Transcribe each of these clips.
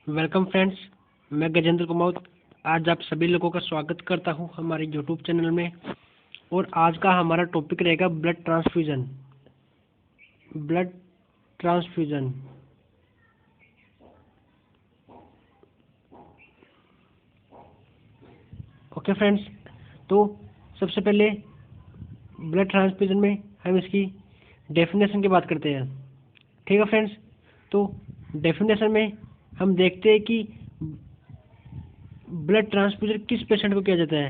Welcome friends, मैं गजेंद्र कुमार आज आप सभी लोगों का स्वागत करता हूं हमारे यूट्यूब चैनल में। और आज का हमारा टॉपिक रहेगा blood transfusion. Blood transfusion okay friends, तो सबसे पहले ब्लड ट्रांसफ्यूजन में हम इसकी डेफिनेशन की बात करते हैं। ठीक है फ्रेंड्स, तो डेफिनेशन में हम देखते हैं कि ब्लड ट्रांसफ्यूजन किस पेशेंट को किया जाता है।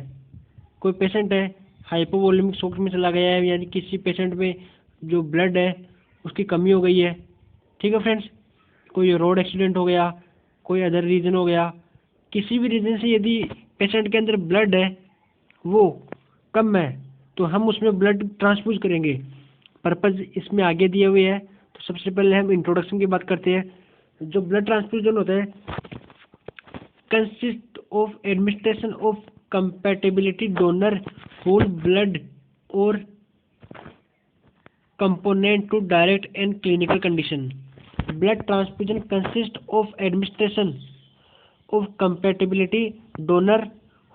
कोई पेशेंट है हाइपोवोलेमिक शॉक में चला गया है, यानी किसी पेशेंट में जो ब्लड है उसकी कमी हो गई है। ठीक है फ्रेंड्स, कोई रोड एक्सीडेंट हो गया, कोई अदर रीजन हो गया, किसी भी रीजन से यदि पेशेंट के अंदर ब्लड है वो कम है तो हम उसमें ब्लड ट्रांसफ्यूज करेंगे। पर्पज इसमें आगे दिए हुए है। तो सबसे पहले हम इंट्रोडक्शन की बात करते हैं। जो ब्लड ट्रांसफ्यूजन होता है consist of administration of compatibility donor whole blood और component to direct and clinical condition. Blood transfusion consists of administration of compatibility donor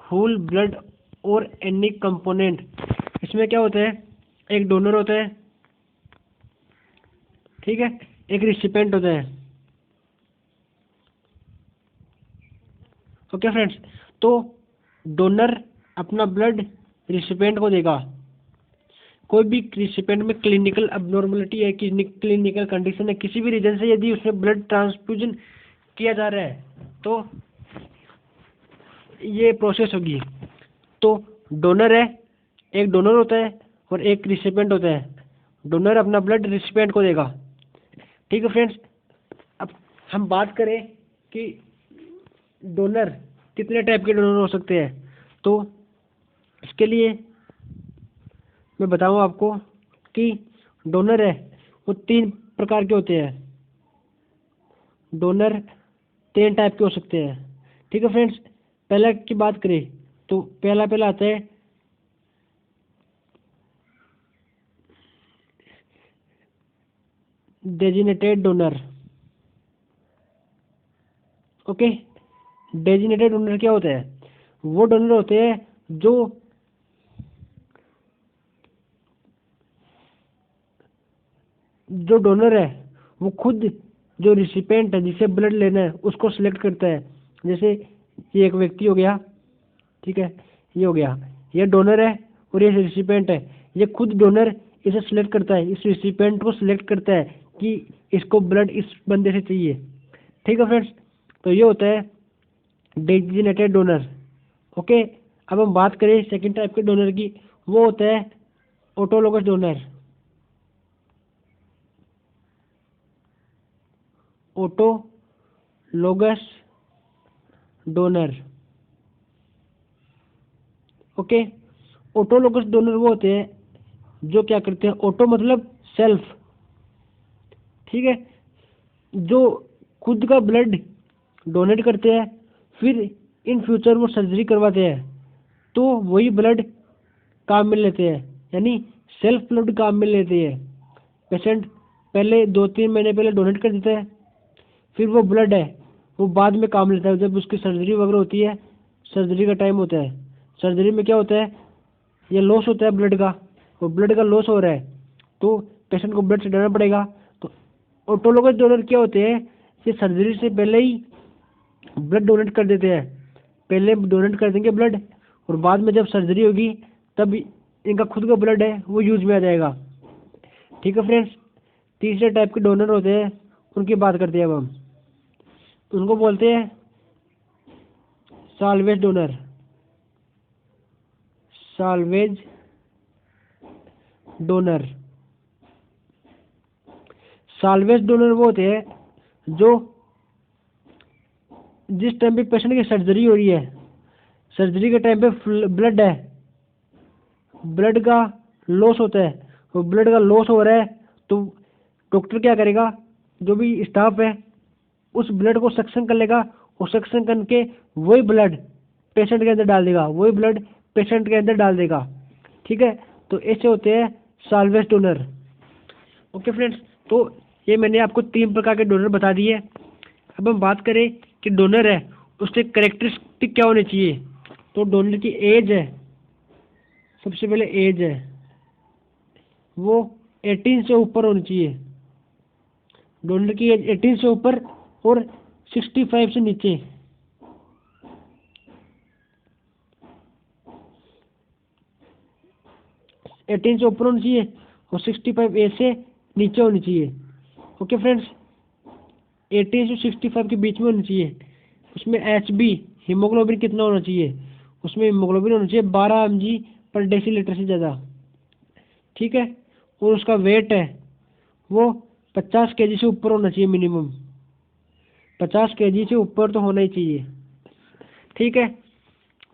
whole blood और any component। इसमें क्या होता है, एक डोनर होता है, ठीक है, एक रिसिपेंट होता है। ओके फ्रेंड्स, तो डोनर अपना ब्लड रिसिपेंट को देगा। कोई भी रिसिपेंट में क्लिनिकल अबनॉर्मलिटी है, क्लिनिकल कंडीशन है, किसी भी रीजन से यदि उसमें ब्लड ट्रांसफ्यूजन किया जा रहा है तो ये प्रोसेस होगी। तो डोनर है, एक डोनर होता है और एक रिसिपेंट होता है। डोनर अपना ब्लड रिसिपेंट को देगा। ठीक है फ्रेंड्स, अब हम बात करें कि डोनर कितने टाइप के डोनर हो सकते हैं। तो इसके लिए मैं बताऊँ आपको कि डोनर है वो 3 प्रकार के होते हैं। डोनर 3 टाइप के हो सकते हैं। ठीक है फ्रेंड्स, पहला की बात करें तो पहला आता है designated donor. Okay, designated donor क्या होता है? वो डोनर होते हैं जो डोनर है वो खुद जो रिसिपेंट है जिसे ब्लड लेना है उसको सिलेक्ट करता है। जैसे ये एक व्यक्ति हो गया, ठीक है, ये हो गया, ये डोनर है और ये रिसिपेंट है। ये खुद डोनर इसे सिलेक्ट करता है, इस रिसिपेंट को सिलेक्ट करता है कि इसको ब्लड इस बंदे से चाहिए। ठीक है फ्रेंड्स, तो ये होता है डेजिनेटेड डोनर। ओके, अब हम बात करें सेकंड टाइप के डोनर की, वो होता है autologous donor. Autologous donor. Okay, autologous donor वो होते हैं जो क्या करते हैं, ऑटो मतलब सेल्फ, ठीक है, जो खुद का ब्लड डोनेट करते हैं, फिर इन फ्यूचर वो सर्जरी करवाते हैं तो वही ब्लड काम में लेते हैं, यानी सेल्फ ब्लड काम में लेते हैं। पेशेंट पहले 2-3 महीने पहले डोनेट कर देता है, फिर वो ब्लड है वो बाद में काम लेता है जब उसकी सर्जरी वगैरह होती है। सर्जरी का टाइम होता है, सर्जरी में क्या होता है, ये लॉस होता है ब्लड का, वो ब्लड का लॉस हो रहा है तो पेशेंट को ब्लड चढ़ाना पड़ेगा। तो ऑटोलोगस डोनर क्या होते हैं, ये सर्जरी से पहले ही ब्लड डोनेट कर देते हैं। पहले डोनेट कर देंगे ब्लड और बाद में जब सर्जरी होगी तब इनका खुद का ब्लड है वो यूज में आ जाएगा। ठीक है फ्रेंड्स, तीसरे टाइप के डोनर होते हैं उनकी बात करते हैं अब हम। उनको बोलते हैं salvage donor. Salvage donor. Salvage donor वो होते हैं जो जिस टाइम पे पेशेंट की सर्जरी हो रही है, सर्जरी के टाइम पे ब्लड है, ब्लड का लॉस होता है, वो ब्लड का लॉस हो रहा है तो डॉक्टर क्या करेगा, जो भी स्टाफ है उस ब्लड को सक्शन कर लेगा और सक्शन करके वही ब्लड पेशेंट के अंदर डाल देगा, वही ब्लड पेशेंट के अंदर डाल देगा। ठीक है, तो ऐसे होते हैं साल्वेज डोनर। ओके फ्रेंड्स, तो ये मैंने आपको 3 प्रकार के डोनर बता दिए। अब हम बात करें कि डोनर है उसके करेक्टरिस्टिक क्या होने चाहिए। तो डोनर की एज है, सबसे पहले एज है वो 18 से ऊपर होनी चाहिए। डोनर की एज 18 से ऊपर और 65 से नीचे। 18 से ऊपर होनी चाहिए और 65 एज से नीचे होनी चाहिए। ओके फ्रेंड्स, 18 से 65 के बीच में होनी चाहिए। उसमें HB हीमोग्लोबिन कितना होना चाहिए, उसमें हीमोग्लोबिन होना चाहिए 12 mg पर डेसीलीटर से ज़्यादा। ठीक है, और उसका वेट है वो 50 kg से ऊपर होना चाहिए, मिनिमम 50 kg से ऊपर तो होना ही चाहिए। ठीक है,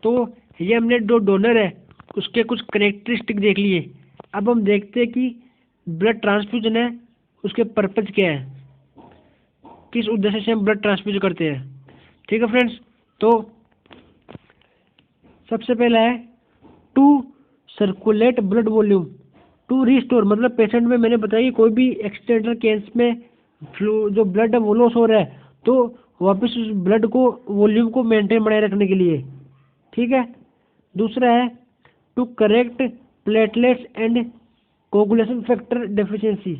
तो ये हमने जो डोनर है उसके कुछ करेक्टरिस्टिक देख लिए। अब हम देखते हैं कि ब्लड ट्रांसफ्यूजन है उसके पर्पज क्या है, किस उद्देश्य से हम ब्लड ट्रांसफ्यूज करते हैं। ठीक है फ्रेंड्स, तो सबसे पहला है to circulate blood volume, to restore, मतलब पेशेंट में मैंने बताया कि कोई भी एक्सीडेंटल केस में फ्लू जो ब्लड है वो लॉस हो रहा है, तो वापस उस ब्लड को वॉल्यूम को मेंटेन बनाए रखने के लिए। ठीक है, दूसरा है to correct platelets and coagulation factor deficiency,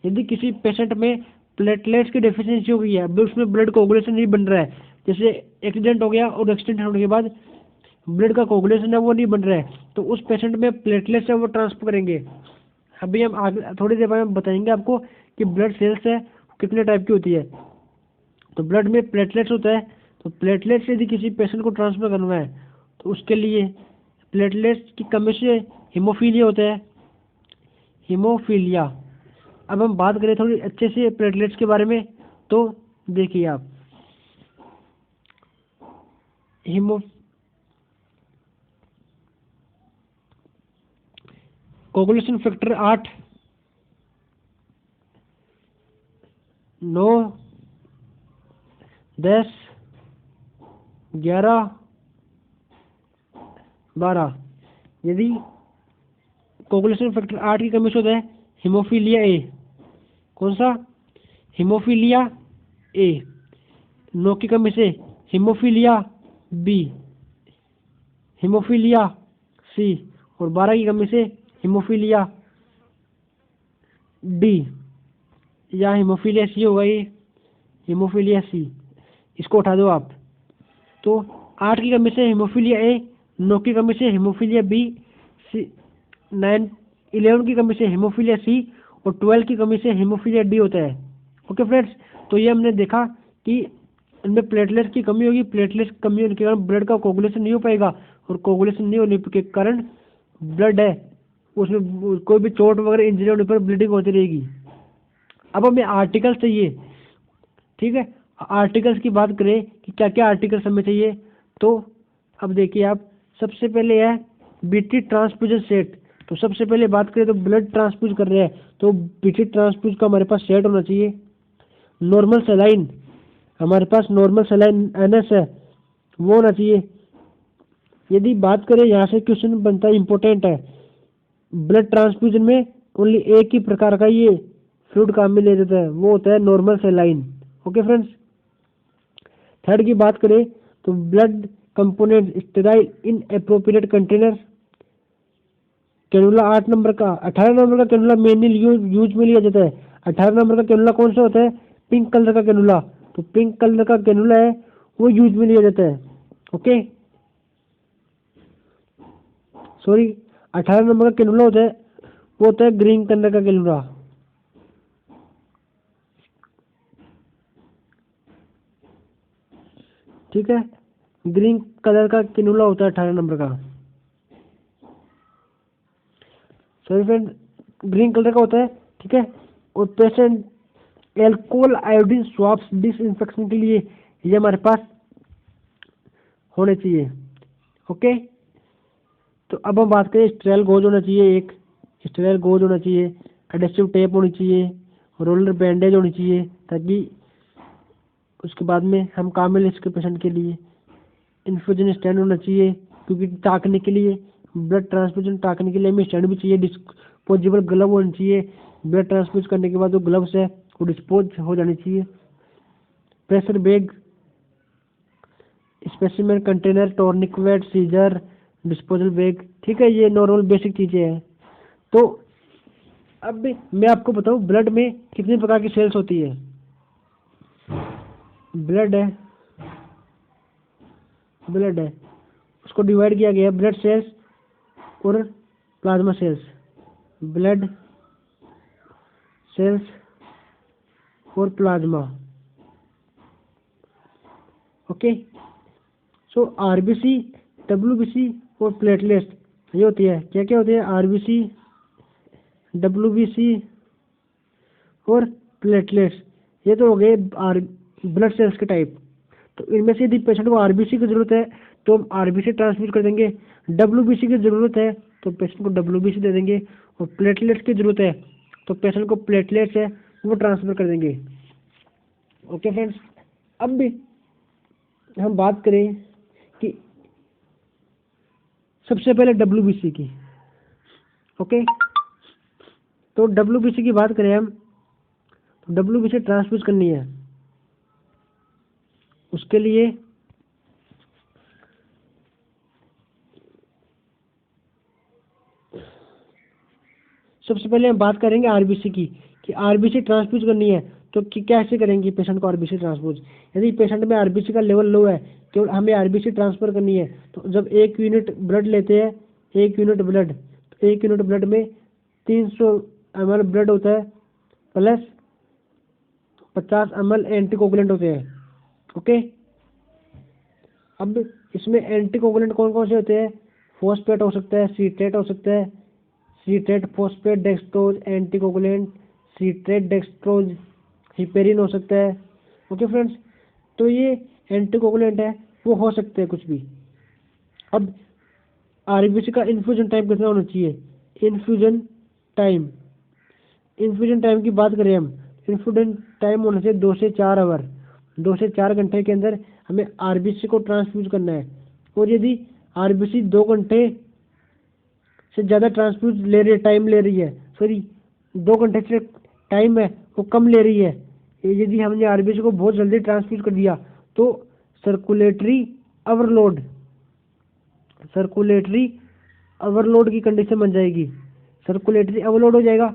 यदि किसी पेशेंट में प्लेटलेट्स की डेफिशिएंसी हो गई है, अभी उसमें ब्लड कोगुलेशन नहीं बन रहा है, जैसे एक्सीडेंट हो गया और एक्सीडेंट होने के बाद ब्लड का कोगुलेशन है वो नहीं बन रहा है, तो उस पेशेंट में प्लेटलेट्स है वो ट्रांसफर करेंगे। अभी हम आगे थोड़ी देर बाद हम बताएंगे आपको कि ब्लड सेल्स है कितने टाइप की होती है। तो ब्लड में प्लेटलेट्स होता है, तो प्लेटलेट्स यदि किसी पेशेंट को ट्रांसफर करना है तो उसके लिए प्लेटलेट्स की कमी से हीमोफीलिया होता है, हीमोफीलिया। अब हम बात करें थोड़ी अच्छे से प्लेटलेट्स के बारे में, तो देखिए आप हीमो कोगुलेशन फैक्टर 8, 9, 10, 11, 12। यदि कोगुलेशन फैक्टर 8 की कमी से होता है हीमोफीलिया ए, कौन सा, हीमोफीलिया ए। 9 की कमी से हीमोफीलिया बी, हीमोफीलिया सी, और 12 की कमी से हीमोफीलिया डी या हीमोफीलिया सी होगा, ये हीमोफीलिया सी, इसको उठा दो आप। तो 8 की कमी से हीमोफीलिया ए, 9 की कमी से हीमोफीलिया बी, 11 की कमी से हीमोफीलिया सी और 12 की कमी से हीमोफीलिया डी होता है। ओके फ्रेंड्स, तो ये हमने देखा कि इनमें प्लेटलेट्स की कमी होगी, प्लेटलेट्स की कमी होने के कारण ब्लड का कोगुलेशन नहीं हो पाएगा, और कोगुलेशन नहीं होने के कारण ब्लड है उसमें कोई भी चोट वगैरह इंजरी होने पर ब्लीडिंग होती रहेगी। अब हमें आर्टिकल्स चाहिए। ठीक है, आर्टिकल्स की बात करें कि क्या क्या आर्टिकल्स हमें चाहिए, तो अब देखिए आप, सबसे पहले है बीटी ट्रांसफ्यूजन सेट। तो सबसे पहले बात करें तो ब्लड ट्रांसफ्यूज कर रहे हैं तो बीटी ट्रांसफ्यूज का हमारे पास सेट होना चाहिए। नॉर्मल सलाइन, हमारे पास नॉर्मल सलाइन NS है वो होना चाहिए। यदि बात करें, यहाँ से क्वेश्चन बनता है, इंपॉर्टेंट है, ब्लड ट्रांसफ्यूजन में ओनली एक ही प्रकार का ये फ्लूइड काम में ले जाता है, वो होता है normal saline. Okay friends, third की बात करें तो ब्लड कंपोनेंट स्टेराइल इन एप्रोप्रिएट कंटेनर। कैनुला 8 नंबर का, 18 नंबर का कैनुला मेनली यूज में लिया जाता है। 18 नंबर का कैनुला कौन सा होता है, पिंक कलर का कैनुला, तो पिंक कलर का कैनुला है वो यूज में लिया जाता है। ओके, सॉरी, 18 नंबर का कैनुला होता है वो होता है ग्रीन कलर का कैनुला। ठीक है, ग्रीन कलर का कैनुला होता है 18 नंबर का, सॉरी फ्रेंड, ग्रीन कलर का होता है। ठीक है, और पेशेंट एल्कोहल आयोडीन स्वाब्स डिसइंफेक्शन के लिए ये हमारे पास होने चाहिए। ओके, तो अब हम बात करें, स्टेराइल गोज होना चाहिए, एक स्टेराइल गोज होना चाहिए, एडेसिव टेप होनी चाहिए, रोलर बैंडेज होनी चाहिए, ताकि उसके बाद में हम काम में ले सके पेशेंट के लिए। इन्फ्यूजन स्टैंड होना चाहिए, क्योंकि टाँकने के लिए, ब्लड ट्रांसफ्यूजन टाँकने के लिए हमें स्टैंड भी चाहिए। डिस्पोजेबल ग्लव होनी चाहिए, ब्लड ट्रांसफ्यूज करने के बाद जो ग्लव्स है वो डिस्पोज हो जानी चाहिए। Pressure bag specimen container, tourniquet, scissor, disposal bag. ठीक है, ये नॉर्मल बेसिक चीज़ें हैं। तो अब भी मैं आपको बताऊं ब्लड में कितने प्रकार की सेल्स होती है। ब्लड है, ब्लड है, उसको डिवाइड किया गया है ब्लड सेल्स और प्लाज्मा सेल्स। ब्लड सेल्स और प्लाज्मा। ओके, सो आरबीसी, डब्ल्यूबीसी और प्लेटलेट्स ये होती है। क्या क्या होती है? आरबीसी, डब्ल्यूबीसी और प्लेटलेट्स। ये तो हो गए ब्लड सेल्स के टाइप। तो इनमें से यदि पेशेंट को आरबीसी की जरूरत है तो हम आरबीसी ट्रांसफ्यूज कर देंगे, डब्ल्यूबीसी की जरूरत है तो पेशेंट को डब्ल्यूबीसी दे देंगे, और प्लेटलेट्स की जरूरत है तो पेशेंट को प्लेटलेट्स है वो ट्रांसफर कर देंगे। ओके फ्रेंड्स, अब भी हम बात करें कि सबसे पहले डब्ल्यूबीसी की। ओके, तो डब्ल्यूबीसी की बात करें हम, तो डब्ल्यूबीसी ट्रांसफ्यूज करनी है। उसके लिए सबसे पहले हम बात करेंगे आरबीसी की, कि आरबीसी ट्रांसफ्यूज करनी है तो कैसे करेंगे पेशेंट को आरबीसी ट्रांसफ्यूज। यदि पेशेंट में आरबीसी का लेवल लो है तो हमें आरबीसी ट्रांसफर करनी है। तो जब 1 यूनिट ब्लड लेते हैं, 1 यूनिट ब्लड, तो 1 यूनिट ब्लड में 300 ml ब्लड होता है प्लस 50 ml एंटीकोगुलेंट होते हैं। ओके, अब इसमें एंटीकोगुलेंट कौन कौन से होते हैं? फॉस्फेट हो सकता है, सीट्रेट हो सकता है, citrate, phosphate, dextrose, anticoagulant, citrate, dextrose, heparin हो सकता है। ओके फ्रेंड्स, तो ये एंटीकोगुलेंट है, वो हो सकते हैं कुछ भी। अब आरबीसी का इन्फ्यूजन टाइम कितना होना चाहिए? इन्फ्यूजन टाइम, इन्फ्यूजन टाइम की बात करें हम, इन्फ्यूजन टाइम होना चाहिए 2 से 4 आवर। 2 से 4 घंटे के अंदर हमें आरबीसी को ट्रांसफ्यूज करना है। और यदि आरबीसी 2 घंटे से ज़्यादा ट्रांसफ्यूज ले रही है, टाइम ले रही है, सॉरी 2 घंटे से टाइम है वो कम ले रही है, यदि हमने आरबीसी को बहुत जल्दी ट्रांसफ्यूज कर दिया तो सर्कुलेटरी ओवरलोड, सर्कुलेटरी ओवरलोड की कंडीशन बन जाएगी, सर्कुलेटरी ओवरलोड हो जाएगा।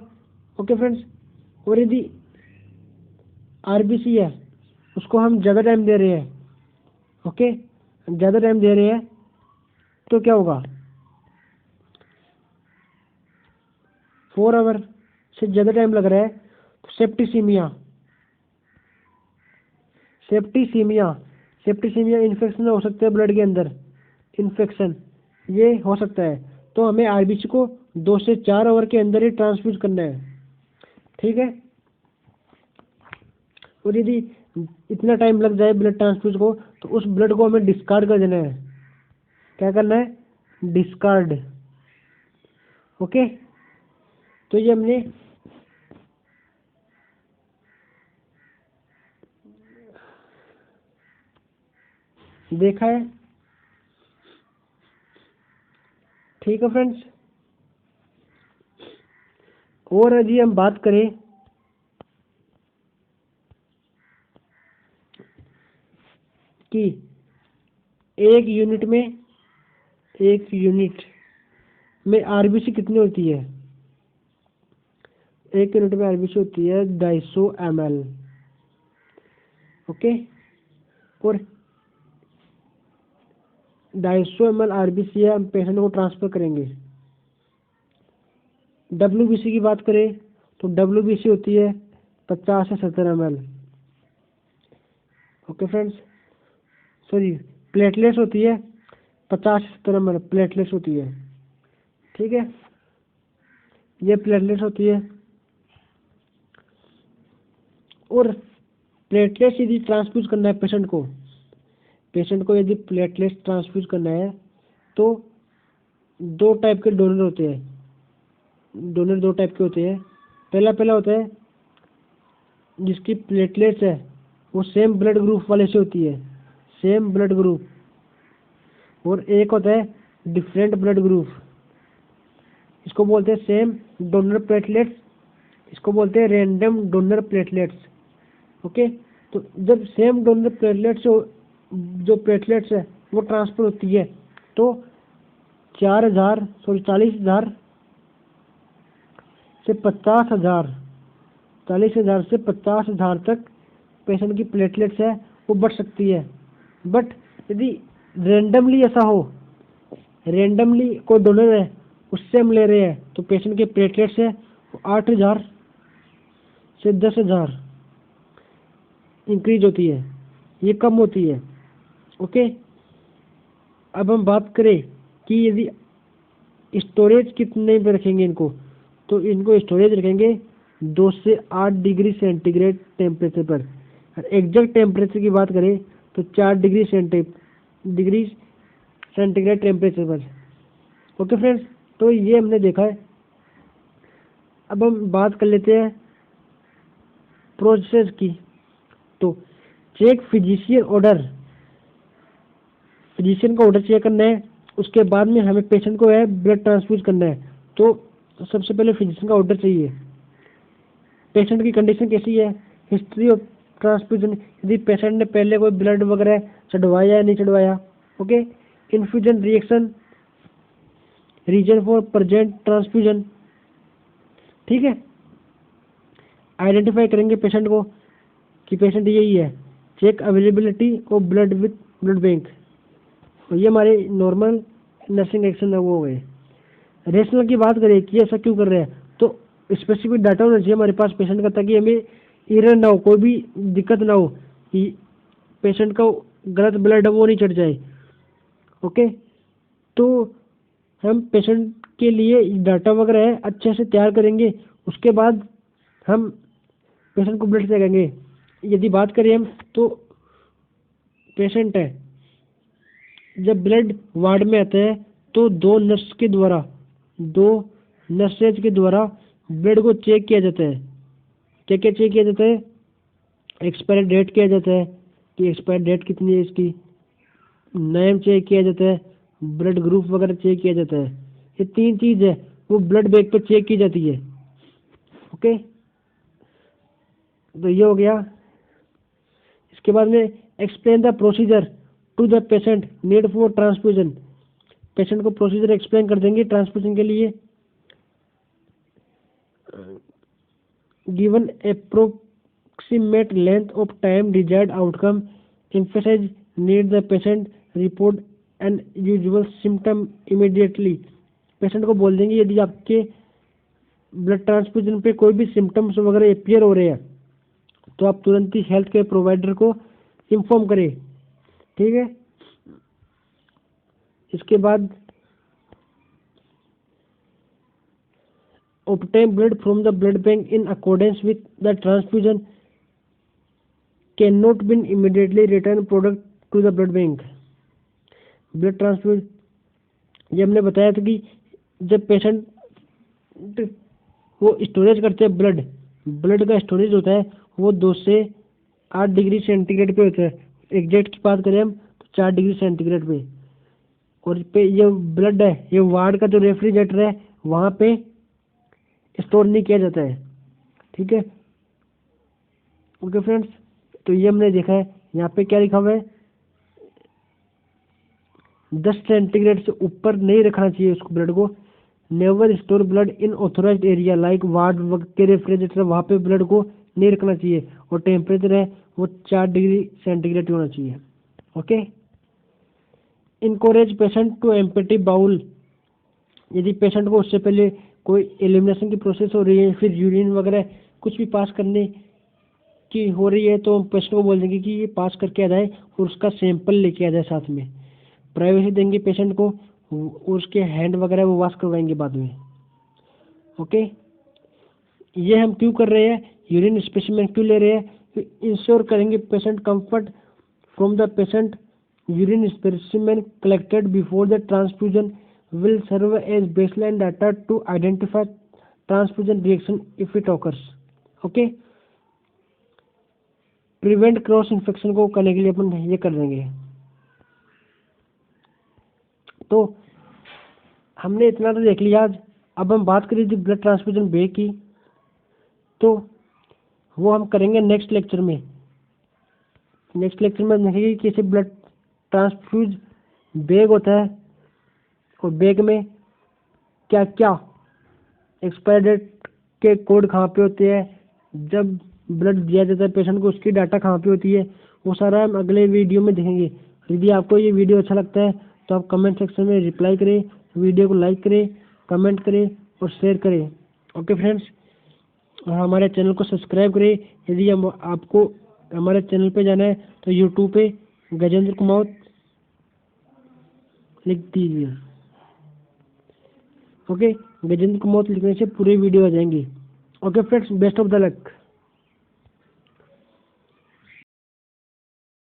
ओके फ्रेंड्स, और यदि आरबीसी है उसको हम ज़्यादा टाइम दे रहे हैं, ओके, ज़्यादा टाइम दे रहे हैं तो क्या होगा? 4 आवर से ज़्यादा टाइम लग रहा है तो सेप्टिसीमिया, सेप्टिसीमिया, सेप्टिसीमिया इन्फेक्शन हो सकता है ब्लड के अंदर, इन्फेक्शन ये हो सकता है। तो हमें आरबीसी को 2 से 4 आवर के अंदर ही ट्रांसफ्यूज करना है। ठीक है, और यदि इतना टाइम लग जाए ब्लड ट्रांसफ्यूज को तो उस ब्लड को हमें डिस्कार्ड कर देना है। क्या करना है? डिस्कार्ड। ओके, तो ये हमने देखा है। ठीक है फ्रेंड्स, और यदि हम बात करें कि एक यूनिट में आरबीसी कितनी होती है? 1 यूनिट में आरबीसी होती है 250 ml। ओके, और 250 ml आरबीसी है, हम पेशेंट को ट्रांसफर करेंगे। डब्ल्यूबीसी की बात करें तो डब्ल्यूबीसी होती है 50 से 70 ml। Okay friends, sorry platelets होती है 50 से 70 ml, प्लेटलेट्स होती है। ठीक है, ये प्लेटलेट्स होती है। और प्लेटलेट्स यदि ट्रांसफ्यूज करना है पेशेंट को यदि प्लेटलेट्स ट्रांसफ्यूज करना है तो 2 टाइप के डोनर होते हैं। डोनर 2 टाइप के होते हैं। पहला होता है जिसकी प्लेटलेट्स है वो सेम ब्लड ग्रुप वाले से होती है, सेम ब्लड ग्रुप। और एक होता है डिफरेंट ब्लड ग्रुप, इसको बोलते हैं सेम डोनर प्लेटलेट्स, इसको बोलते हैं रैंडम डोनर प्लेटलेट्स। ओके, तो जब सेम डोनर प्लेटलेट्स जो प्लेटलेट्स है वो ट्रांसफर होती है। तो 40,000 से 50,000, 40,000 से 50,000 तक पेशेंट की प्लेटलेट्स है वो बढ़ सकती है। बट यदि रेंडमली ऐसा हो, रेंडमली कोई डोनर है उससे हम ले रहे हैं, तो पेशेंट के प्लेटलेट्स है वो 8,000 से 10,000 इंक्रीज होती है, ये कम होती है। ओके, अब हम बात करें कि यदि स्टोरेज कितने पे रखेंगे इनको, तो इनको स्टोरेज रखेंगे 2 से 8 डिग्री सेंटीग्रेड टेम्परेचर पर। और एग्जैक्ट टेम्परेचर की बात करें तो 4 डिग्री सेंटीग्रेड टेम्परेचर पर। ओके फ्रेंड्स, तो ये हमने देखा है। अब हम बात कर लेते हैं प्रोसेस की। तो चेक फिजिशियन का ऑर्डर चेक करना है, उसके बाद में हमें पेशेंट को है ब्लड ट्रांसफ्यूज करना है। तो सबसे पहले फिजिशियन का ऑर्डर चाहिए, पेशेंट की कंडीशन कैसी है, हिस्ट्री ऑफ ट्रांसफ्यूजन, यदि पेशेंट ने पहले कोई ब्लड वगैरह चढ़वाया या नहीं चढ़वाया। Okay, infusion reaction, reason for present transfusion, ठीक है। आइडेंटिफाई करेंगे पेशेंट को कि पेशेंट यही है। Check availability of blood with blood bank, तो ये हमारे नॉर्मल नर्सिंग एक्शन है वो हो गए। रेशनल की बात करें कि ऐसा क्यों कर रहे हैं, तो स्पेसिफिक डाटा होना चाहिए हमारे पास पेशेंट का, ताकि हमें एरर ना हो, कोई भी दिक्कत ना हो कि पेशेंट का गलत ब्लड है वो नहीं चढ़ जाए। ओके, तो हम पेशेंट के लिए डाटा वगैरह है अच्छे से तैयार करेंगे, उसके बाद हम पेशेंट को ब्लड देंगे। यदि बात करें हम, तो पेशेंट है जब ब्लड वार्ड में आता है तो 2 नर्सेज के द्वारा ब्लड को चेक किया जाता है। क्या क्या चेक किया जाता है, एक्सपायरी डेट किया जाता है कि एक्सपायरी डेट कितनी है इसकी, नेम चेक किया जाता है, ब्लड ग्रुप वगैरह चेक किया जाता है। ये 3 चीज़ है वो ब्लड बैंक पर चेक की जाती है। ओके, तो ये हो गया। इसके बाद में explain the procedure to the patient need for transfusion, patient को प्रोसीजर एक्सप्लेन कर देंगे ट्रांसफ्यूजन के लिए। Given approximate length of time desired outcome, emphasise need the patient report and usual symptom immediately, patient को बोल देंगे यदि आपके ब्लड ट्रांसफ्यूजन पे कोई भी सिम्टम्स वगैरह अपीयर हो रहे हैं तो आप तुरंत ही हेल्थ केयर प्रोवाइडर को इन्फॉर्म करें, ठीक है। इसके बाद obtain blood from the blood bank in accordance with the transfusion cannot be immediately return product to the blood bank। Blood transfuse ये हमने बताया था कि जब पेशेंट वो स्टोरेज करते हैं ब्लड का स्टोरेज होता है वो 2 से 8 डिग्री सेंटीग्रेड पे होता है। एग्जैक्ट की बात करें हम तो 4 डिग्री सेंटीग्रेड पे। और पे ये ब्लड है ये वार्ड का जो रेफ्रिजरेटर है वहाँ पे स्टोर नहीं किया जाता है, ठीक है। ओके फ्रेंड्स, तो ये हमने देखा है। यहाँ पे क्या लिखा हुआ है, 10 सेंटीग्रेड से ऊपर नहीं रखना चाहिए उसको ब्लड को। Never store blood in authorised area like ward के रेफ्रिजरेटर, वहाँ पे ब्लड को नहीं रखना चाहिए। और टेम्परेचर है वो 4 डिग्री सेंटीग्रेड होना चाहिए। Okay, encourage patient to empty bowel, यदि पेशेंट को उससे पहले कोई एलिमिनेशन की प्रोसेस हो रही है फिर यूरिन वगैरह कुछ भी पास करने की हो रही है तो पेशेंट को बोल देंगे कि ये पास करके आ जाए और उसका सैंपल लेके आ जाए साथ में। प्राइवेसी देंगे पेशेंट को और उसके हैंड वगैरह वो वॉश करवाएंगे बाद में। ओके, ये हम क्यों कर रहे हैं, यूरिन स्पेसिमेन क्यों ले रहे हैं, इंश्योर करेंगे patient comfort from the patient urine specimen collected before the transfusion will serve as baseline data to identify transfusion reaction if it occurs। Okay, prevent cross infection को करने के लिए अपन ये कर देंगे। तो हमने इतना तो देख लिया आज। अब हम बात करें ब्लड ट्रांसफ्यूजन बे की, तो वो हम करेंगे नेक्स्ट लेक्चर में। नेक्स्ट लेक्चर में देखेंगे कि कैसे ब्लड ट्रांसफ्यूज बैग होता है और बैग में क्या क्या एक्सपायर डेट के कोड कहाँ पे होते हैं, जब ब्लड दिया जाता है पेशेंट को उसकी डाटा कहाँ पे होती है, वो सारा हम अगले वीडियो में देखेंगे। यदि आपको ये वीडियो अच्छा लगता है तो आप कमेंट सेक्शन में रिप्लाई करें, वीडियो को लाइक करें, कमेंट करें और शेयर करें। ओके फ्रेंड्स, और हमारे चैनल को सब्सक्राइब करें। यदि हम आपको हमारे चैनल पे जाना है तो यूट्यूब पे गजेंद्र कुमावत लिख दीजिए। ओके, गजेंद्र कुमावत लिखने से पूरे वीडियो आ जाएंगे। Okay friends, best of the luck.